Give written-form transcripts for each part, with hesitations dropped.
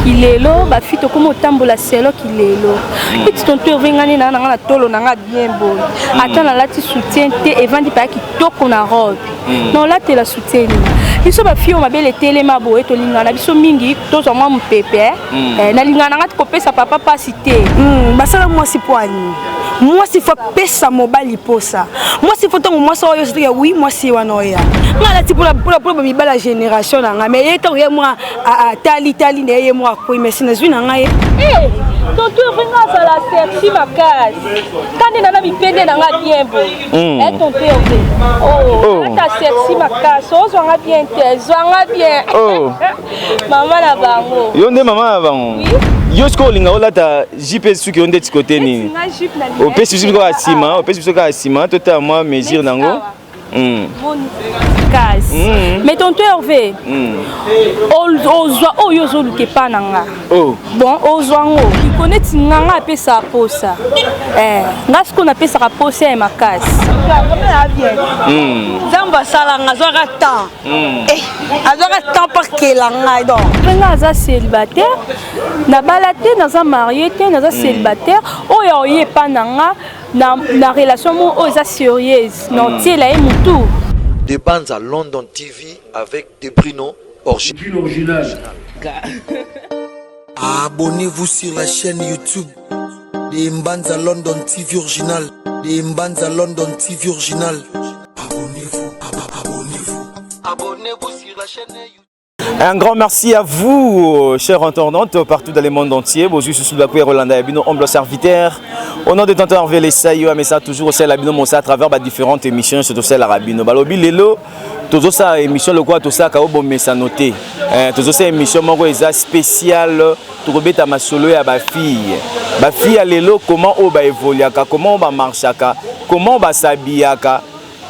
kilelo ba fito comme tambola selo kilelo petit tonto vengani na nga tolo na nga bien bon attends la ti soutien te evandi pa ki toko na robe non là te la soutien biso ba fio mabele telema bo eto lingana biso mingi to zo mwa mpepe na lingana nga kopesa papa pasité basala moi si poani moi si faut pesa mobali posa moi si faut tango moi so yo c'est oui moi si wanoya ngala ti pour la mibala génération na nga mais eto ye moi tali ne ye moi ko mais sina zuna nga ye tonto venga za la serti makas kandi na mipende na nga bien bo tonto oh ta serti makas zo nga bien te zo nga bien mama na bango yo nde mama na bango yo sko linga olata JP suki onde ti côté ni o pesi suki ko asima o pesi suki ko asima tota moi mesure nango mais tonto Hervé ozwa oyo zoluke pa nanga bon ozwa ngo ikoneti nganga apesa posa ngasi ko napesa ka posa ya makasi zamba sala nga zwaka temps azwaka temps par kelanga donc nga aza célibataire na balate naza marié te naza célibataire oyo oye pa nanga na relation mo oza sérieuse non tiela e mutu Des bandes à London TV avec des Bruno original. Abonnez-vous sur la chaîne YouTube des bandes à London TV original. Des bandes à London TV original. Abonnez-vous sur la chaîne YouTube. Un grand merci à vous, chers internautes, partout dans le monde entier. Bonjour, je suis Bakoué Rolanda Abino, humble serviteur. Au nom de Tonton Hervé Lessayo, mais ça toujours au sein Abino Monsa à travers différentes émissions sur le Rabino. Balobi Lelo, toujours ça émission le quoi tout ça kaobo mais ça noté. Toujours ça émission moi est spéciale. Tout rebet à ma solo et à ma fille. Ma fille à Lelo comment on va évoluer, comment on va marcher, comment on va s'habiller.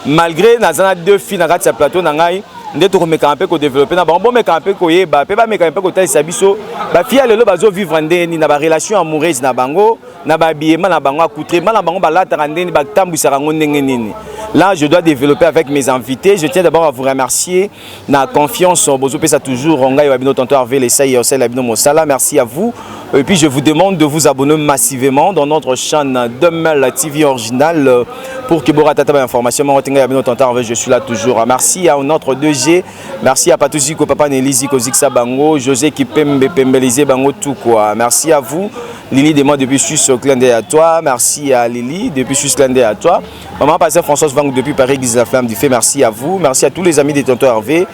Malgré nazana deux filles na kat sa plateau nangai. Ndé to me camper ko développer na bon me camper ko yeba pe ba me camper ko talisa biso ba fia lelo bazo vivre ndeni na ba relation amoureuse na bango na ba biema na bango accoutrement na bango ba lata ndeni ba tambusaka ngo ndenge nini. Là je dois développer avec mes invités. Je tiens d'abord à vous remercier na confiance bozo pesa toujours onga yo abino tonton Hervé Lessayo au sel abino mosala. Merci à vous. Et puis je vous demande de vous abonner massivement dans notre chaîne Demel TV original pour que vous rattrapez l'information. Je suis là toujours. Merci à notre 2G. Merci à Patouzi, Papa Nelisi, Koziksa Bango, José qui Pembeliser Bango tout quoi. Merci à vous. Lily de moi depuis Suisse au clin d'œil à toi. Merci à Lily depuis Suisse clin d'œil à toi. Maman Pasteur Françoise Vang depuis Paris Église la Flamme du Fait. Merci à vous. Merci à tous les amis de Tonton Hervé.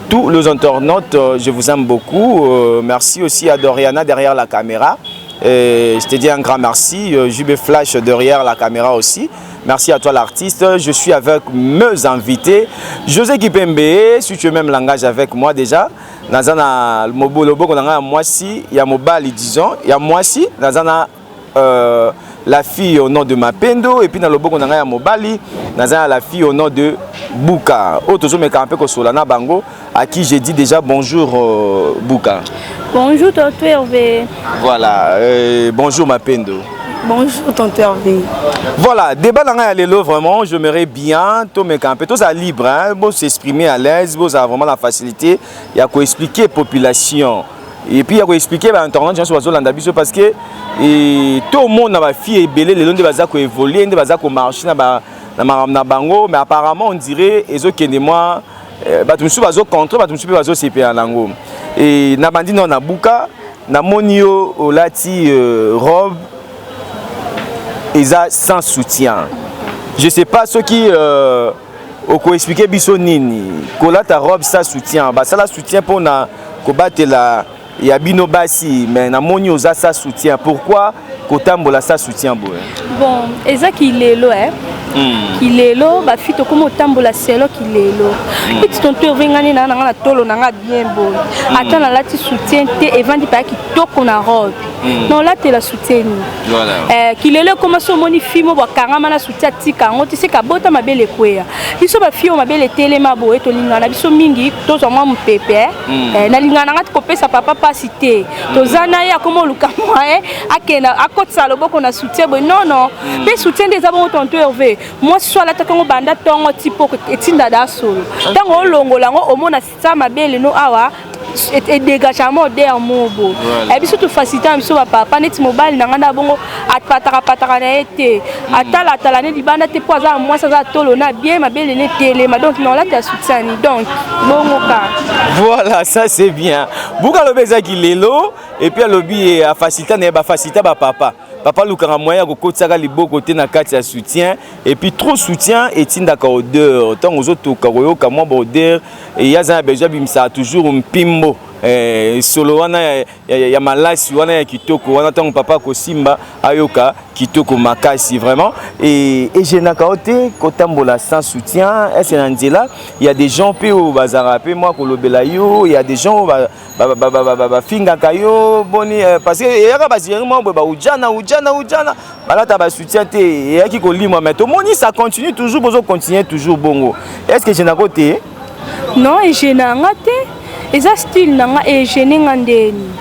Tous les internautes, je vous aime beaucoup. Merci aussi à Doriana derrière la caméra. Je te dis un grand merci. JB Flash derrière la caméra aussi. Merci à toi l'artiste. Je suis avec mes invités. José Kipembe, si tu es même langage avec moi déjà. Nazana Mobolobo, moi si, il y a Mobali disons, il y a moi si, Nazana la fille au nom de Mapendo et puis dans le bon on a Mobali, Nazana la fille au nom de Bouka. Autre me campé ko Solana Bango à qui j'ai dit déjà bonjour Bouka. Bonjour tonton Hervé. Voilà, bonjour Mapendo. Bonjour tonton Hervé. Voilà, débat dans la lelo vraiment, je m'aimerais bien tout me camper, tout ça libre hein, bon s'exprimer à l'aise, bon ça a vraiment la facilité, il y a quoi expliquer population. Et puis il y a quoi expliquer bah internet je suis Landa biso parce que tout le monde n'a pas fille belé les longs baza ko évoluer, des baza ko marcher na bango mais apparemment on dirait les autres qui moi bah tu me suis bazo contre, bah tu me suis bazo CP en lango. Et na bandi non na buka, na monio olati robe Isa sans soutien. Je ne sais pas ce qui au expliquer biso nini. Kola ta robe sans soutien. Bah ça la soutien pour na kobattre la ya bino basi mais na moni oza sans soutien. Pourquoi kotambola sans soutien boy? Bon, eza ki lelo kilelo ba fito comme tambola selo kilelo petit tonto vengani na nga tolo na nga bien bon attends la ti soutien te evandi pa ki toko na robe non là te la soutien voilà kilelo comme so moni fimo ba kangama na soutien tika ngo ti se ka bota mabele kwea biso ba fio mabele telema bo eto lingana biso mingi to zo mwa mpepe na lingana nga ko pesa papa pasité to zana ya comme luka moi akena akotsa loboko na soutien bo non pe soutien des abon tonto Hervé moi soit la takango banda tongo tipo etinda da solo tango longo lango omona sa mabele no awa et dégagement d'air mobo et biso to faciliter biso ba papa net mobile na ngana bongo pataka na été atala ne libanda te po za moi ça za tolo na bien mabele ne télé donc non là tu soutien donc bongo ka voilà ça c'est bien buka lo beza ki lelo et puis lobi a faciliter na ba faciliter ba papa papa lukanga moyen ko kotsaka liboko te na kati ya soutien et puis trop soutien et tindaka odeur tant aux autres karoyoka mo odeur et yaza besoin bimsa toujours mpimbo solo wana ya malasi wana ya kitoko wana tant papa ko simba ayoka kitoko makasi vraiment et je n'akaote kotambola sans soutien est nzela il y a des gens pe au bazara pe moi ko lobela yo il y a des gens ba finga kayo boni parce que yaka bazirimo ba ujana balata ba soutien te yaki ko limo mais to moni ça continue toujours besoin continuer toujours bongo est-ce que je n'akote non et je n'angate eza style nanga e gêné ngandeni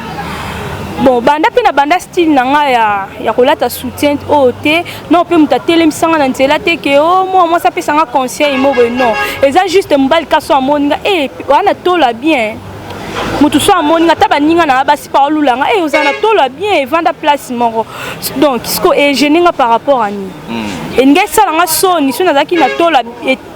bon banda style nanga ya kolata soutien o te non pe muta telemisanga na nzela te ke o moi ça pesanga conseil mo non eza juste mbali kaso amoninga wana tola bien mutu so amoninga taba ninga na basi parolulanga ozana tola bien vanda place moko donc isko e gêné nga par rapport à ni et ngai sala nga soni so nazaki na tola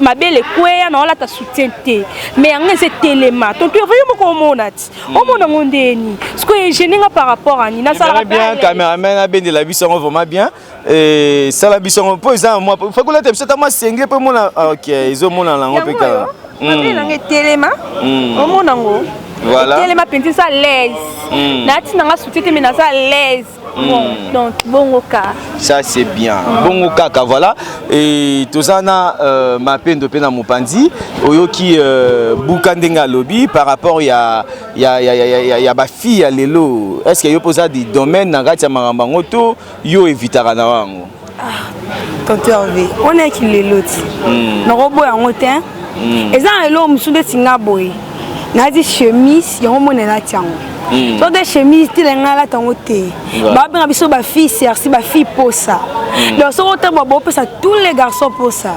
mabele kweya na wala ta soutien te mais anga c'est téléma ton tu veux moko monati o mona ngondeni ce que gêné nga par rapport à ni na sala bien cameraman a bien de la vie sont vraiment bien et ça la vie sont po ça moi faut que la tête ça moi sengle pe mona OK ils ont mona lango pe ka nga téléma o mona ngo voilà téléma penti ça l'aise na tina nga soutien te mais na ça l'aise. Bon, donc bon cas. Ça c'est bien. Bon cas voilà et tozana mapendo pena mopandi oyoki bukandenga lobby par rapport ya ba fille ya lelo. Est-ce que yo posa des domaines na gati ya maramba ngoto yo évitara na wango? Tonton Hervé, on est qui lelo ti. Na robo ya ngote hein. Eza lelo musunde singa boy. Na di chemise ya homone na tiango. So des chemises tilenga la tangote ba benga biso ba fille serci ba fille posa donc so autant ba pesa tous les garçons posa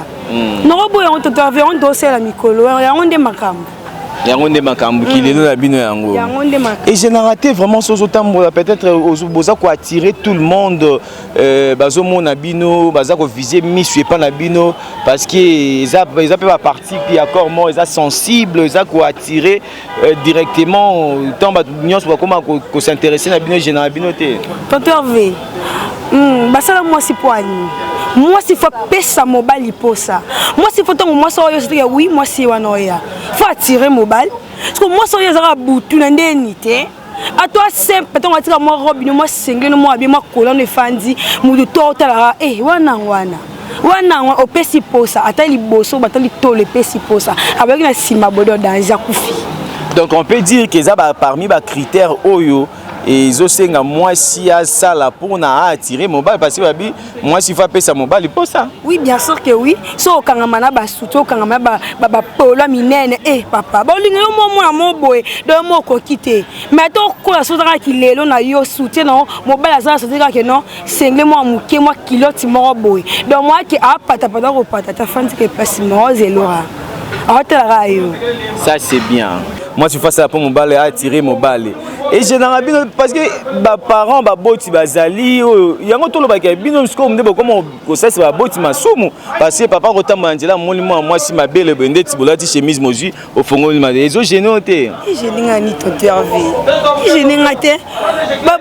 no boy on te on dossier la mikolo ya onde makambo yango nde makambo kilelo na bino yango et je n'ai raté vraiment ce temps peut-être boza ko attirer tout le monde bazo mona bino baza ko viser misu pas na bino parce que ils a pas parti puis accord moi ils a sensible ils a ko attirer directement tant ba nyos ba comment ko s'intéresser na bino je na bino te tonton Hervé basala moi si poani moi si faut pesa mobile posa moi si faut tant moi so yo c'est oui moi si wanoya faut attirer mobile parce que moi so yo za butu na ndeni te à toi simple tant atira moi robe moi single moi bien moi colonne fandi mudu totala wana o pesi posa atali boso batali tole pesi posa avec na sima bodo dans kufi. Donc on peut dire que ça parmi les critères oyo et ils ont moi si à ça là pour na attirer mobile parce que moi si faut payer ça mobile pour ça. Oui bien sûr que oui. So kangamana ba suto kangamana ba polo minene papa. Ba linga yo mo boy do mo ko kité. Mais to ko la sotaka ki lelo na yo soutien non mobile ça sotaka que non sengle moi muke moi kilote mo boy. Donc moi qui a pata ko pata ta fandi que passe mo zelora. Ça c'est bien. Moi tu fais ça pour mobile attirer mobile. Et généralement parce que ba parents ba boti bazali yango to lo ba bino sko mdebo comment ko ça c'est ba boti masumu parce que papa rotamba njela moni moi si ma belle bende tibolati chemise moji au fongo ma ezo génoté. Géninga ni to Hervé. Géninga te. Ba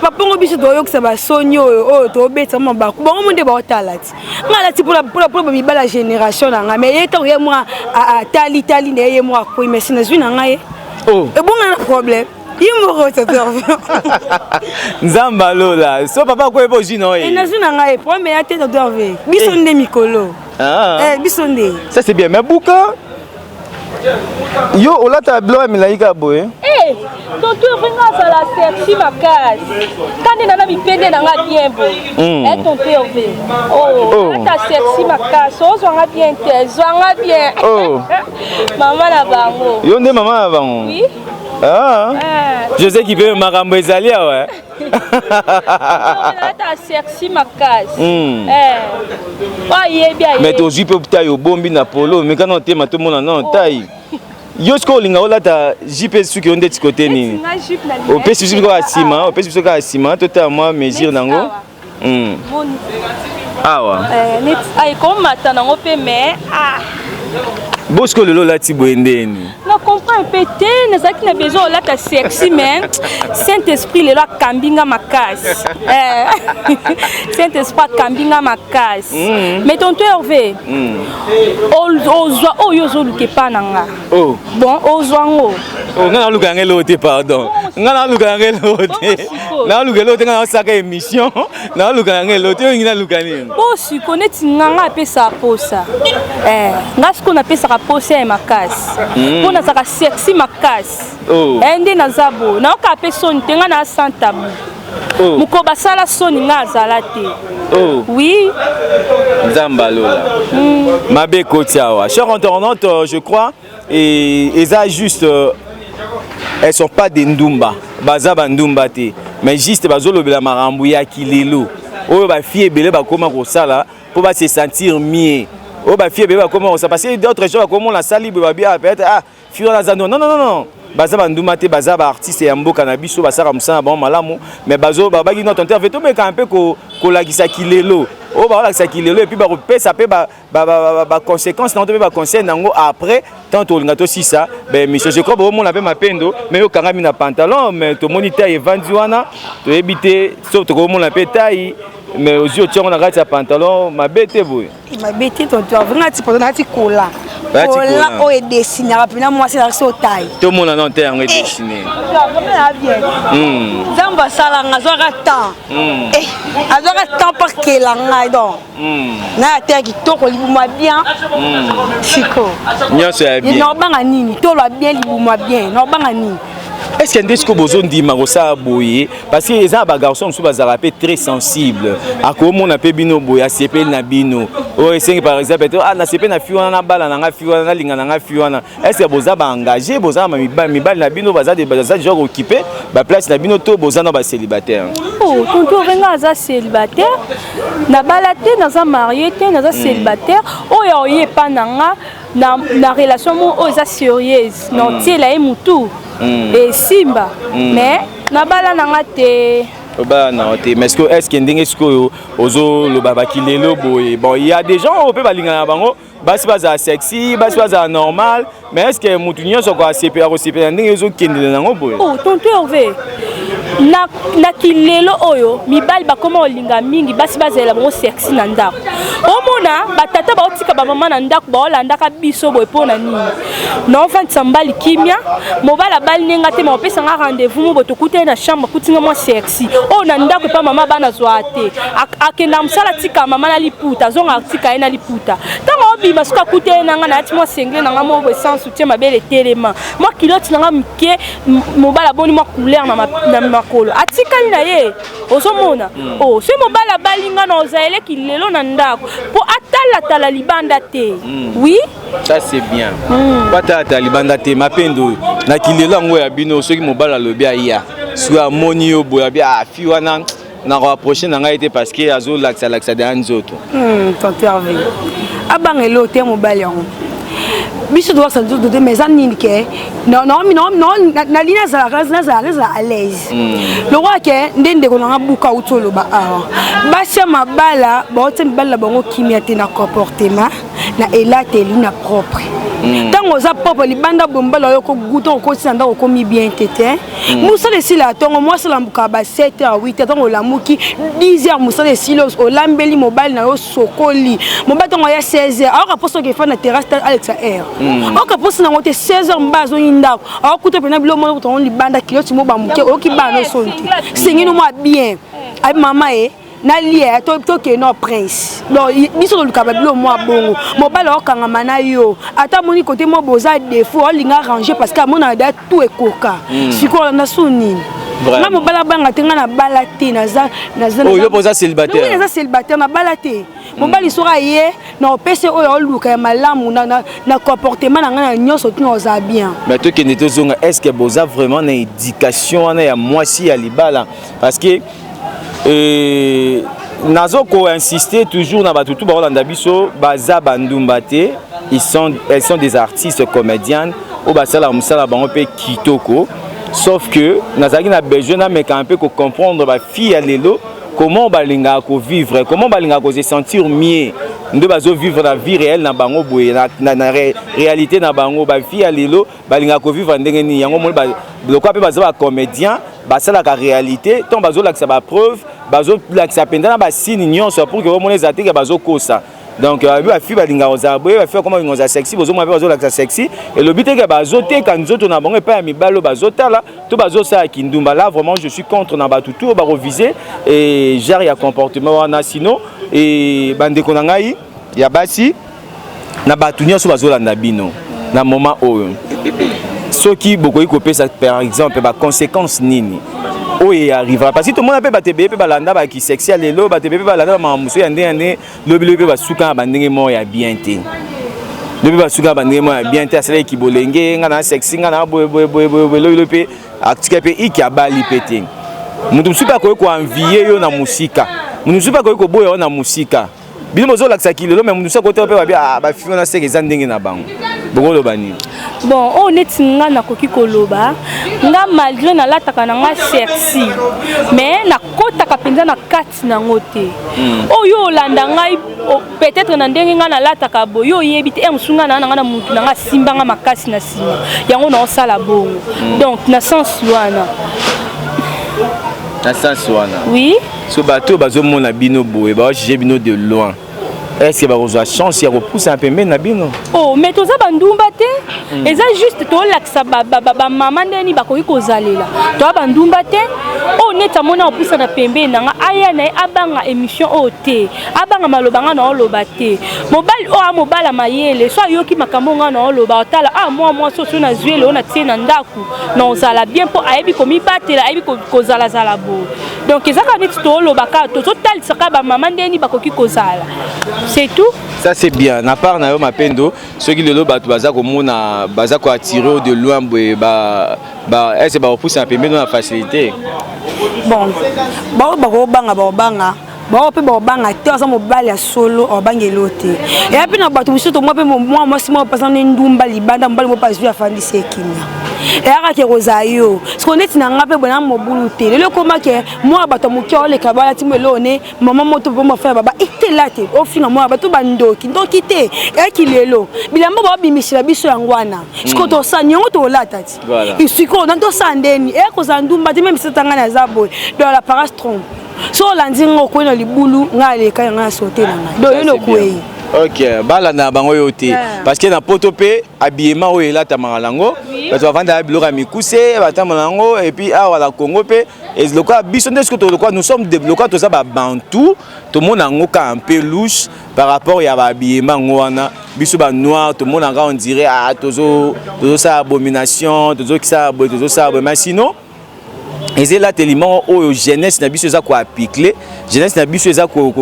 papa ngo biso do yoksa ba sonyo to beta mamba. Bon monde ba otalati. Ngala ti pour la bibala génération nga mais eto ye moi tali ne ye moi ko merci na zuna ngaye. Oh. Et bon un problème. Il me retrouve. Nzamba lola. So papa ko ebo jino e. Na zuna ngaye premier tête de Hervé. Bisonde mikolo. Bisonde. Ça c'est bien mais bouka. Yo olata blo milaika boy. Tonton Hervé ça la sexy ma case. Quand nana mi pende na nga bien bo. Tonton Hervé. Oh, ta sexy ma case. So nga bien te, so nga bien. Oh. Maman la bango. Yo nde maman la bango. Oui. Ah. Je sais qu'il veut makambo ezali ouais. Ta sexy ma case. Mais to jipe taille au bombi na polo mais quand on te mato mona non taille. Yo ce olinga olata JP suki onde ti côté nini. Opesi suki ko asima, opesi suki ko asima tota moi mesure nango. Awa. Net ay ko mata nango pe mais Bosco lelo lati boendeni. Na comprends pété, na zaki na besoin là ta sexy mais Saint-Esprit le la kambinga makas. Saint-Esprit kambinga makas. Mais ton Hervé. Ozwa oyozo luke pa nanga. Oh. Bon, ozwango. Oh, ngana luka ngelote pardon. Ngana luka ngelote. Na luka ngelote ngana saka émission. Na luka ngelote ngina luka nini. Bo si connaît nganga pesa posa. Ngas ko na pesa ka posa makas. Pour na saka sexy makas. Oh. Ende na zabo. Na ka pesa ntenga na santa. Oh. Muko basala soni nga azalate. Oh. Oui. Zambalola. Mabe Kotiawa. Chers internautes, je crois, et ça juste, elles sont pas des Ndumba. Bazaba Ndumba te. Mais juste, bazolo bela marambouya kilelo. Oh, ba fille belé ba comment ko sala pour ba se sentir mieux. Oh, ba fille belé ba comment ça parce que d'autres gens comment la sali ba bien peut-être ah, fille na zano. Non non non non. Bazaba Ndumba te bazaba artiste ya mboka na biso basara musana ba malamu mais bazo ba bagi notre intervention mais quand un peu ko la gisa kilelo. Oh bah là ça kilelo et puis ba pesa pe ba conséquences non te ba conseil nango après tant to lingato si ça ben monsieur je crois bon on avait ma pendo mais yo kanga mina pantalon mais to moniteur e vandi wana to ebité sauf to ko mon la pétaille mais aux yeux on a gardé pantalon ma bête boy ma bête ton tu as ti pantalon ti cola cola o est dessiné rapidement moi c'est la so taille tout le monde en terme est dessiné zamba sala ngazora temps azora temps parce que la ngai donc na terre qui toko libuma bien chiko nyonso ya bien no banga nini to lo bien libuma bien no banga nini. Est-ce qu'il y a des choses qui sont boyé parce que les garçons sont très sensibles. À comment on appelle bino boya, c'est pas na bino. Oh, c'est par exemple, ah na c'est pas na fiona na bala na fiona na linga na fiona. Est-ce que vous avez engagé, vous avez mi bal na bino, vous avez des gens occupés, ba place na bino to vous avez célibataire. Oh, tonto venga za célibataire. Na balate na za marié, na za célibataire. Oh ya oye pa nanga na relation mo o za sérieuse. Non, tie la mutu. Et Simba, mais nabala nangate. Mais est-ce qu'il y a des gens le baba qui les loboye? Bon, il y a des gens au peu balinga bango, basi baza sexy, basi baza normal, mais est-ce que mutunyo so kwa CPR au CPR ndenge zo kende nango boye? Oh, tonto Hervé. Na kilelo oyo mibali bakoma olinga mingi basi bazela bango sexy na ndako. Omona batata baotika ba mama na ndako baolanda ka biso boye pona nini. Na enfant sambali kimia, mobala bali nenga te mopesa nga rendez-vous mo botokute na chambre kutinga mo sexy. Oh na ndako pa mama bana zoate. Akenda msala tika mama na liputa, zonga tika ena liputa. Tanga obi basuka kute na nga na ati mo sengle na nga mo bo sans soutien mabele telema. Mo kilote na nga mike mobala boni mo couleur na makolo. Atikali na ye. Ozomona. Oh, c'est mobala balinga na ozaele kilelo na ndako. Po atala libanda te. Oui? Ça c'est bien. Pas ta libanda te mapendo na kilelo ngo ya bino soki mobala lobi aya. Soit moni yo boya bia fi wana na rapprocher na nga parce que azo laxa de anzoto. Tonto Hervé. Abangelo te mobali yango. Biso doit se dire de mes amis que non na lina za à l'aise. Le roi que ndende ko na buka utolo ba basi mabala ba otemba bala bango kimia te na comportement na elate lina propre. Tango za propre libanda bombala yo ko guto ko sanda ko mi bien tete. Musa de sila tongo moi sala mbuka ba 7h 8h tango la muki 10h musa de silos o lambeli mobile na yo sokoli. Mobile tango ya 16h. Alors poso ke fa na terrasse Alexa Air. Ok poso na ngote 16h mbazo yinda. Alors kuto pena bilo mo to libanda kiloti mo ba muke o ki ba no sonti. Singino mo bien. Ay mama na lié to ke no prince donc biso le kababilo moi bongo mobala okanga mana yo ata moni côté mo boza défaut linga ranger parce que mona da tout ekoka siko na suni na mobala banga tenga na balate na za oh yo poza célibataire oui na célibataire na balate mobali sora ye na pese oyo luka ya malamu na comportement na ngana nyoso tino za bien mais to ke neto zonga est-ce que boza vraiment na éducation na ya mwasi ya libala parce que Nazoko insister toujours dans Batutu Barolanda Biso, Baza Bandumba te, elles sont des artistes comédiennes. au basala musala bango pe kitoko sauf que nazaki na besoin na meka un peu ko comprendre ba fille ya lelo comment balinga ko vivre, comment balinga ko se sentir mieux. Ndo bazo vivre la vie réelle na bango boye na réalité na bango ba fille ya lelo balinga ko vivre ndenge ni yango mo ba lokwa pe bazo ba comédien basala ka réalité ton bazo la sa ba preuve bazo la sa pendana ba signe nyonso pour que vous monez zatika bazo kosa. Donc la fille balinga oza boye ba fille comment ngoza sexy bozo mo bazo la sexy et le but est que bazo te kan nzoto na bango pa mi balo bazo tala to bazo sa kindumba là vraiment je suis contre na batutu ba reviser et genre ya comportement wana sino et bande konangai ya basi na batunya so bazo landa bino na moment oyo soki bokoyi kopesa par exemple ba conséquences nini oye arrivera parce que tout le monde peut battre bébé balanda ba ki sexy à lelo battre bébé balanda ma muso ya ndenge lobi ba suka ba ndenge mo ya bien te lobi ba suka ba ndenge mo ya bien te asala ki bolenge nga na sexy nga na boy lobi pe aktika pe iki abali pete mutu suka ko envier yo na musika mutu suka ko boya na musika bino mozo laksa ki lelo mais mutu suka ko te pe ba fi na seke za ndenge na bango bongolo bani. Bon, on est nga na koki koloba nga malgré na lataka na nga sexy mais na kota kapenza na kati na ngote oyo olanda ngai peut-être na ndenge nga na lataka boyo yebite musunga na nga na mutu na nga simba nga makasi na sima yango na osala bongo donc na sens wana oui so bato bazo mona bino boye ba juger bino de loin. Est-ce que vous avez chance de repousser un peu na bino? Oh, mais tout ça bandumba te. Et ça juste to laksa ba maman ndeni bakoki kozalela. To bandumba te. Oh neta mona opusa na pembe na aya na abanga émission OT. Abanga malobanga na oloba te. Mobile o mobile mayele. So yoki makambo nga na oloba otala moi so na zuele ona tie na ndaku. Na ozala bien po ayebi komi batela ayebi kozala zala bo. Donc ezaka neti to oloba ka to talisaka ba maman ndeni bakoki kozala. C'est tout. Ça c'est bien. Na part na yo mapendo, ceux qui le lo batu baza ko mona baza ko attirer de loin ba est-ce ba repousser un peu mais dans la facilité. Bon. Banga. Ba pe ba banga te asa mobali ya solo o bangelo te. Et puis na batu musuto moi pe moi si moi passant ndumba libanda mobali mo pas vu afandi sekinya. Et ara ke rosayo. Ce qu'on est na ngape bona mobulu te. Le koma ke moi bato mukyo le kabala timelo ne maman moto po mo faire baba ite late o finga moi bato bandoki ndoki te. E kilelo. Bilamba ba bimisila biso yangwana. Ce qu'on to sa nyongo to lata ti. Il suko dans to sandeni e ko zandumba te même setanga na zabo dans la parastron. So landingo ko na libulu ngale ka nga sauter na nga do yo kwei. OK, bala na bango yote parce que na potopé habillement o ela ta malango parce que vanda biloko mikuse ba ta malango et puis a wala Congo pe et le quoi biso ndesco to quoi nous sommes développés to ça ba bantou tout monde ngo ka un peu louche par rapport ya ba habillement ngwana biso ba noir tout monde on dirait ah tozo ça abomination tozo qui ça mais sinon et c'est là tellement au jeunesse na biso za ko apicler jeunesse na biso za ko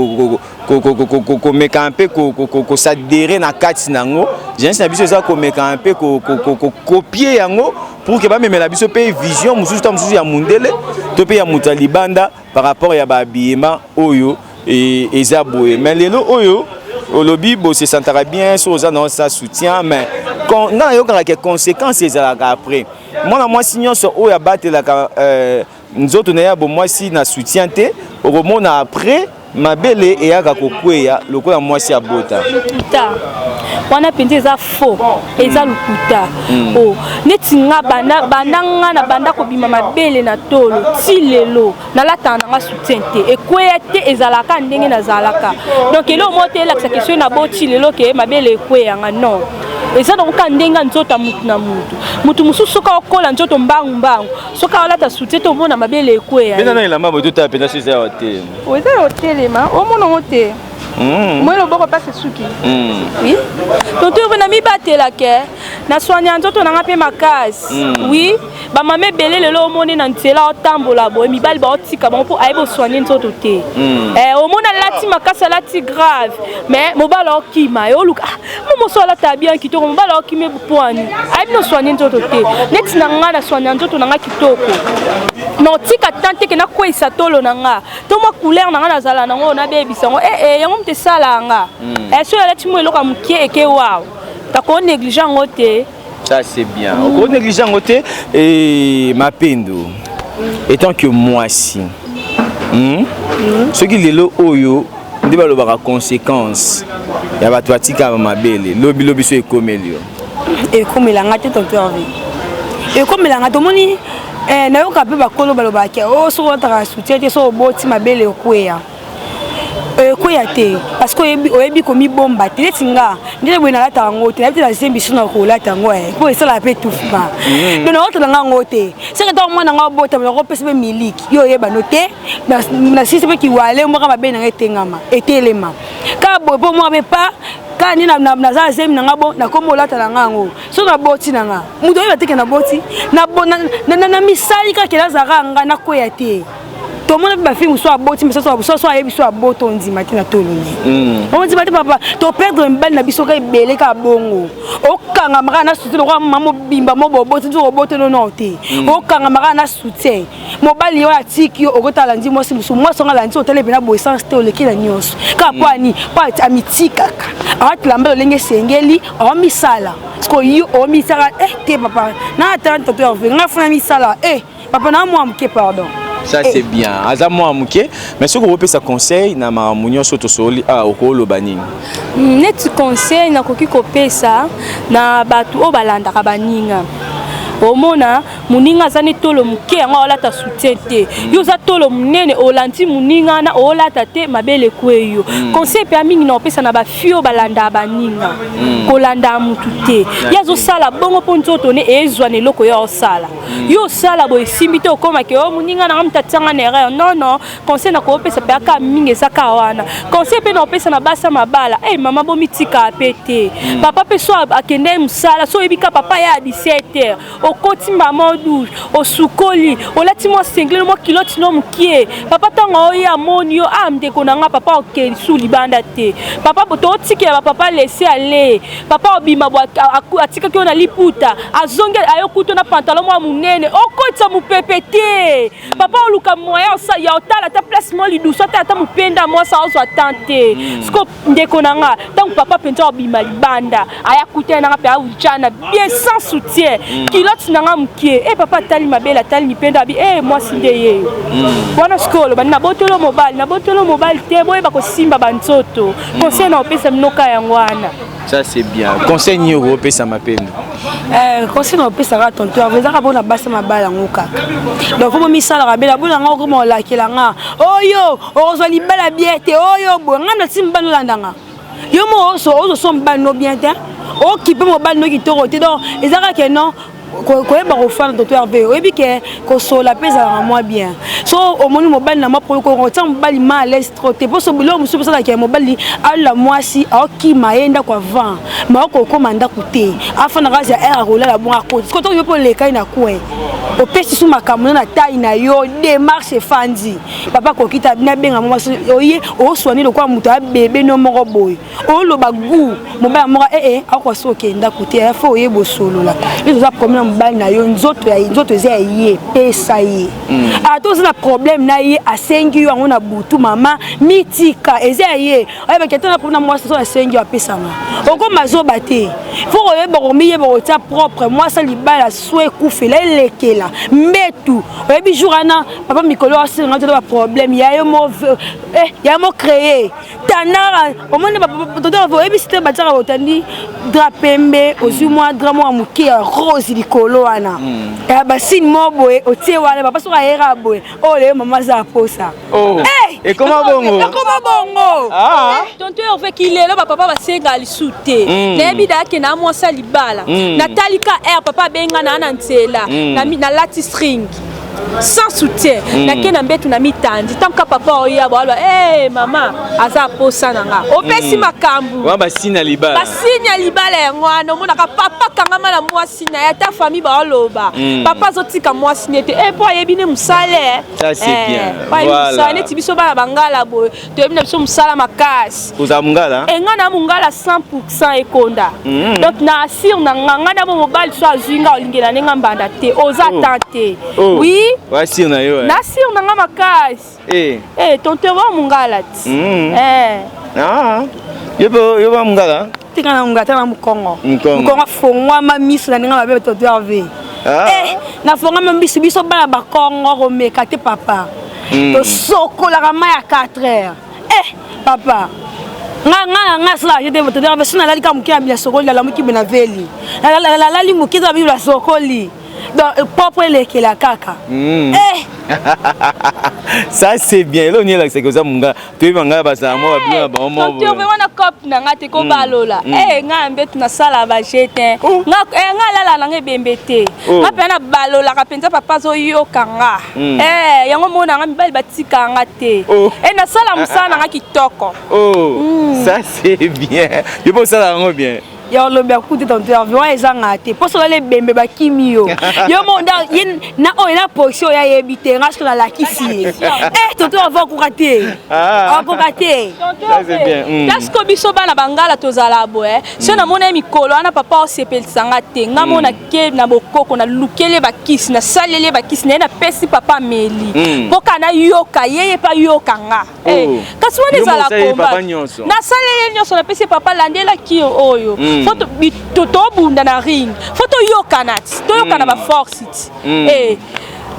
mekampe ko s'adhérer na kati nango jeunesse na biso za ko mekampe ko copier yango pour que ba memela biso pe vision mususu ta mususu ya mundele to pe ya mutalibanda par rapport ya ba habillement oyo et eza boye mais lelo oyo olobi bo se sentara bien so za non ça soutient mais quand na yo ka conséquences ezalaka après moi signons so oya batela ka nzoto na ya bo moi si na soutien te romona après mabele e yaka kokweya lokola moi si abota lukuta wana penze za faux eza lukuta oh neti nga bandanga na banda ko bima mabele na tolo ti lelo na latana nga soutien te ekweya te ezalaka ndenge na zalaka donc elo mote la question na boti lelo ke mabele ekweya nga non eza donc kandenga nzoto mutu na mutu mususu ka okola nzoto mbangu soka olata soutien to mona mabele ekweya bena na elamba boto ta pena chez ya hotel o eza hotel ma o mona hotel moi le boko passe suki oui donc tu na mi batela ke na soigner nzoto na ngape makasi oui ba mame belé lelo omoni na nzela otambola bo mi bali ba otika ba po aibo soigner nzoto te omona lati makasa lati grave mais mobala okima yo luka mo so la ta bien kitoko mobala okime poani aibo no soigner nzoto te net na nga na soigner nzoto na nga kitoko non tika tante ke na kwesa tolo na nga to mo couleur na nga na zala na ngo na baby sango yango mte sala nga so la ti mo eloka mukie eke wow ta ko négligent ngote Ça c'est bien. On néglige en côté et Mapendo. Étant que moi si. Ce qui est là oyo, on va avoir conséquences. Il y a pas toi tika mabele. Lobi so ekomeli. Ekomelanga te tonto envie. Ekomelanga to moni na yo ka pe ba kolo baloba ke o so otaka soutien te so boti mabele okweya. Koya te parce que oyebi komi bomba te tinga ndile bwe na lata ngote na bitela sembi suna ko lata ngoe ko esala pe tufa donc na otala ngote c'est que to mwana nga bota na ko pese be miliki yo yeba note na sisi pe ki wale mo ka mabe na etengama etelema ka bo mo be pa ka ni na za sembi na ngabo na ko mo lata na ngango so na boti na nga mudo yeba te na boti na misali ka ke la zaranga na koya te. Tout le monde va faire soit boti mais soit yebi soit boto ndima tina toloni on dit papa to perdre une balle na biso ka belé ka bongo o kanga maka na soutien ko mama bimba mo boto nzo boto no note o kanga maka na soutien mo bali yo atiki o kotala ndi mo simusu mo songa la ndi o tele bina bo essence te o leki na nyonso ka kwani pa amitika at lamba lenge sengeli o misala sko yo o misala te papa na attendre to faire nga funa misala papa na moi amke pardon. Ça c'est bien. Azamo amuke, mais ce que vous sa conseil na mamunyo soto soli okolo banini. Net conseil na koki kopesa na batu o balanda ka baninga. Omona muninga zani tolo muke nga olata soutien te. Yo za tolo munene olanti muninga na olata te mabele kweyo. Conseil pe mingi na opesa na ba fio balanda baninga. Kolanda mutu te. Yazo sala bongo ponzoto ne ezwane loko yo sala. Yo sala bo simbi te okoma ke o muninga na amta tsanga na erreur. Non, conseil na ko opesa pe aka mingi saka wana. Conseil pe na opesa na basa mabala. Mama bo mitika apete. Papa pe so akende musala so ebika papa ya 17h. Au kotimba modou au soukoli au lati mo single mo kiloti no mkie papa tanga oya monio amde konanga papa okeli sou libanda te papa boto otike papa laisser aller papa obima bwa atika ki ona liputa azonge ayokuto na pantalon mo munene okotsa mu pepete papa oluka moya sa ya otala ta place mo liduso ta mupenda mo sa ozo atante sko ndeko nanga tant papa penza obima libanda ayakuta na pe awujana bien sans soutien kiloti nanga mkie papa tali mabela tali nipenda bi moi sindeye wana skolo bana botolo mobile te boye bako simba banzoto conseil na opesa mnoka yangwana. Ça c'est bien. Conseil ni opesa mapendo. Conseil na opesa ka tonto avezaka bona basa mabala ngoka. Donc faut misala rabela bona ngoko mo lakela nga. Oyo ozo libala biete oyo bo ngana simba no landanga. Yo mo ozo somba no bien te. O kipe mo bal no kitoro te donc ezaka ke non koyeba kofana docteur Hervé oyebi ke kosola pesa na moi bien so omoni mobali na mapro ko tsa mobali ma à l'aise trop te poso bilo musu pesa ke mobali ala mwasi aoki maenda kwa vent ma ko komanda kute afana kazi ya era rola la bon akoti ko to yo po le kai na kwe o pesi su makamuna na tai na yo démarche fandi papa ko kita bina benga mama oye o soani lo kwa muto a bebe no moko boy o lo bagu mobali moko akwa so ke nda kute ya fo oye bo solo la ils ont problème mobali na yo nzoto eza ye pesa ye ato na problème na ye asengi yo ngona butu mama mitika eza ye ayeba ketana pour na mwasi so asengi yo apesanga oko mazoba te faut oyeba komiye ba ota propre mwasi libala soué kufela elekela mbetu oyebi jourana papa mikolo asenga to ba problème ya yo mo ya mo créer tanara omone ba toto oyebi c'était bataka otandi drapembe ozumwa dramo amuke rose likolo wana basine moboye otie wana papa soka era boye ole mama za posa et comment bongo tonto on fait qu'il est là papa va senga lisute nebi da ke na mwasa libala natalika papa benga na nzela na lati string sans soutien nakena mbetu na mitandi tant que papa oya bwalwa mama aza posa nanga opesi makambu wa basina libala ngwana mona ka papa kangama na mwasi na ya ta famille ba loba papa zotika mwasi nete po yebine musale ça c'est bien voilà musale tibiso ba bangala boy to yebina biso musala makasi uza mungala ngana mungala 100% ekonda donc na assure na ngana mo mobile so azinga olingela nenga mbanda te oza tante oui Wasir na yo nasir na nga makasi tonto wa mungala ti Yoba mungala. Tika na mungata na mukongo. Mukongo fongwa ma miso na ninga mabe toto ave. Na fongwa ma miso biso bana ba kongo romeka te papa. To sokola kama ya 4 heures. Papa. Nga sala jete toto ave suna la lika mukia bila sokoli la muki bena veli. La li muki za bila sokoli. Donc propre lekela kaka. Ça c'est bien. Là on est là c'est que ça munga. Tu manga basa mo babina ba mo. Tu veux wana cop na ngate ko balola. Nga mbetu na sala ba jete. Nga lala na ngebembete. Nga pena balola ka penza papa zo yo kanga. Yango mona nga mibali batika ngate. Na sala musana nga kitoko. Ça c'est bien. Je pense ça ngo bien. Yo lo bia kuti ton interview ezanga te poso le bembe ba kimio yo monda na o na position ya yebite ngasko na la kisi toto va ko rater ko rater ça c'est bien parce que biso bana bangala tozala bo so na mona mikolo ana papa o sepelsanga te nga mona ke na bokoko na lukele ba kisi na salele ba kisi na pesi papa meli poka na yoka yeye pa yoka nga kasi wana ezala komba na salele nyonso na pesi papa landela ki oyo Foto bunda na ring. Foto yokanat. To yokana ba force.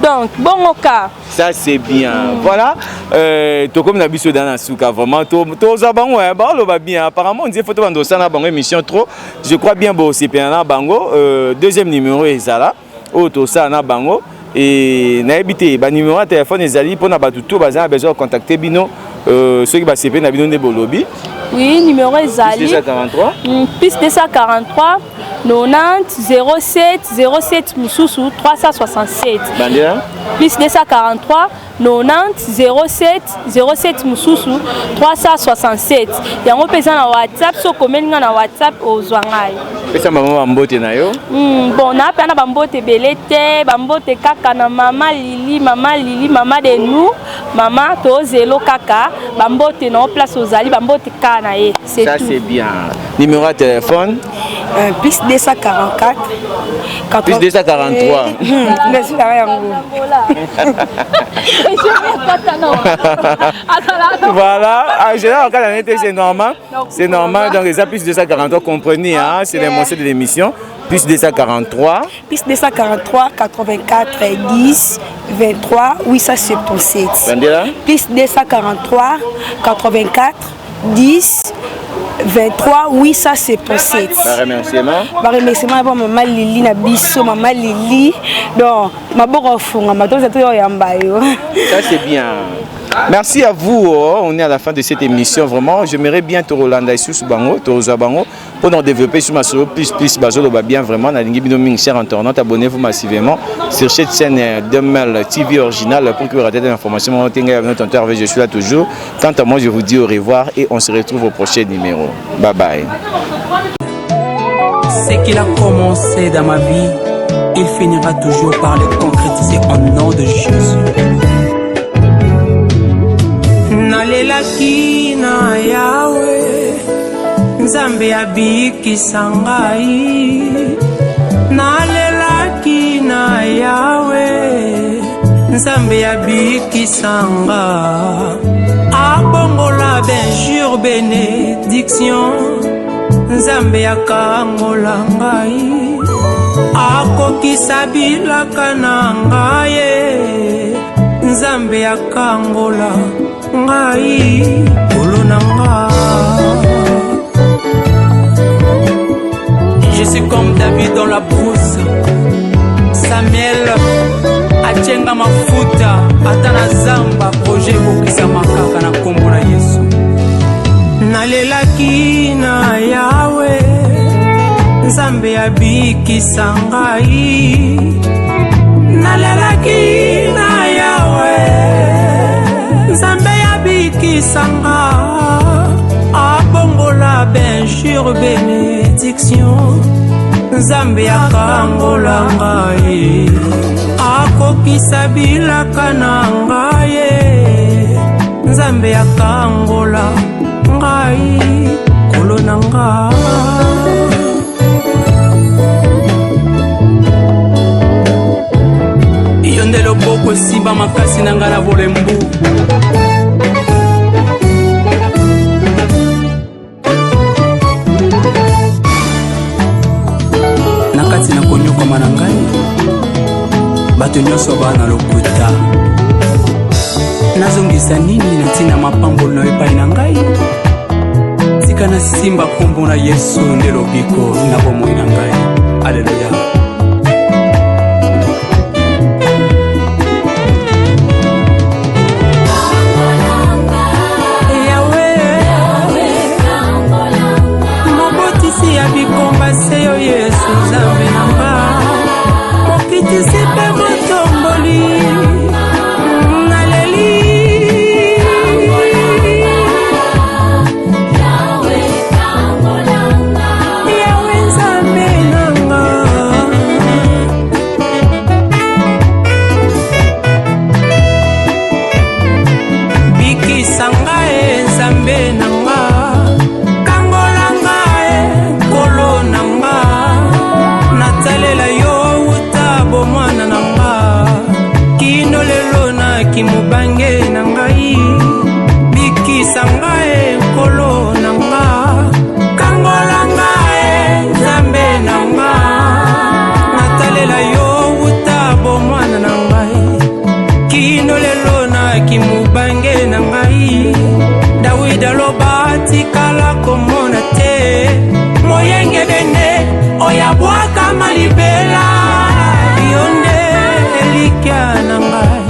Donc bon cas. Ça c'est bien. Voilà. To comme na biso dans souka vraiment to za bango ba lo ba bien. Apparemment on dit photo bando ça na bango émission trop. Je crois bien bo c'est na bango deuxième numéro ezala. To ça na bango et na habité ba numéro de téléphone ezali pour na ba tout bazan besoin de contacter bino ceux qui ba CP na bino de bolobi. Oui, numéro Zali. Plus 243. Plus 243 90 07 07 Moussoussou 367. Bandia. Plus 243 90 07 07 Moussoussou 367. Yango pesa na WhatsApp so komelinga na WhatsApp ozwangai. Pesa maman bambote na yo. Bon na pe na bambote belete, bambote kaka na mama Lili, mama de nous, mama to zelo kaka, bambote na place ozali, bambote kana na c'est ça c'est bien. Numéro de téléphone plus 244 plus 243. Merci voilà, en général c'est normal. C'est normal donc les plus 243 comprenez hein, c'est les mots de l'émission. Plus 243 plus 243 84 10 23 877. Plus 243 84 10 23 877. Remerciement pour maman Lili na biso maman Lili donc maboko funga matoza to yamba yo. Ça c'est bien. Merci à vous. On est à la fin de cette émission. Vraiment, j'aimerais bien te Rolanda ici sur Bango, pour nous développer sur ma solo plus Bazolo bien vraiment. La ligne Binoming cher internaute, abonnez-vous massivement sur cette chaîne Demel TV originale pour que vous ratez des informations. Je suis là toujours. Quant à moi, je vous dis au revoir et on se retrouve au prochain numéro. Bye bye. Ce qu'il a commencé dans ma vie, il finira toujours par le concrétiser au nom de Jésus. Nalelaki na yawe Nzambe abikisa ngai Nalelaki na yawe Nzambe abikisa nga Abongola benjure bénédiction Nzambe akangola ngai Akokisa bilaka na ngai Nzambe akangola ngai kolonanga. Je suis comme David dans la brousse. Samuel achenga mafuta atana zamba projet kokisa makaka na kombo na Yesu. Nalelaki na yawe Nzambe abikisa ngai. Nalelaki na yawe Nzambe abikisanga abongola benjure bénédiction Nzambe akangola ngai akokisa bilaka na ngai Nzambe akangola ngai kolona ngai. Yondelo boko simba makasi nanga na volembu. bato nyonso bana lokuta nazongisa nini na ntina mapambolo na epai na ngai tika na simba nkombo na Yesu nde lobiko na bomoi na ngai. Alleluya. Seyo Yesu Nzambe nanga mokitisi pe motomboli naleli Yawe Nzambe nanga bikisa ngai Nzambe nanga kimubange na ngai bikisa ngai nkolo na nga kangola ngai Nzambe na nga natalela yo wuta bomwana na ngai kino lelo na kimubange na ngai Dawida loba tikala komona te moyenge bene oyabwaka malibela yonde elikia na ngai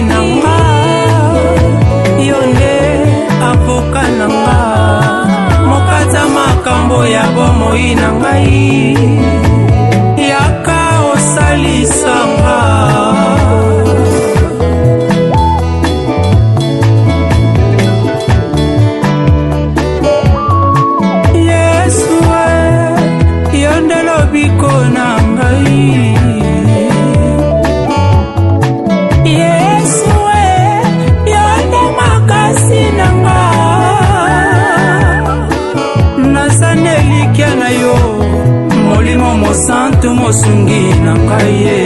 nanga yonde avoka nanga mokata makambo ya bomoi na ngai yaka osalisanga Yesu yonde lobiko na ngai Santo mosungi na ngai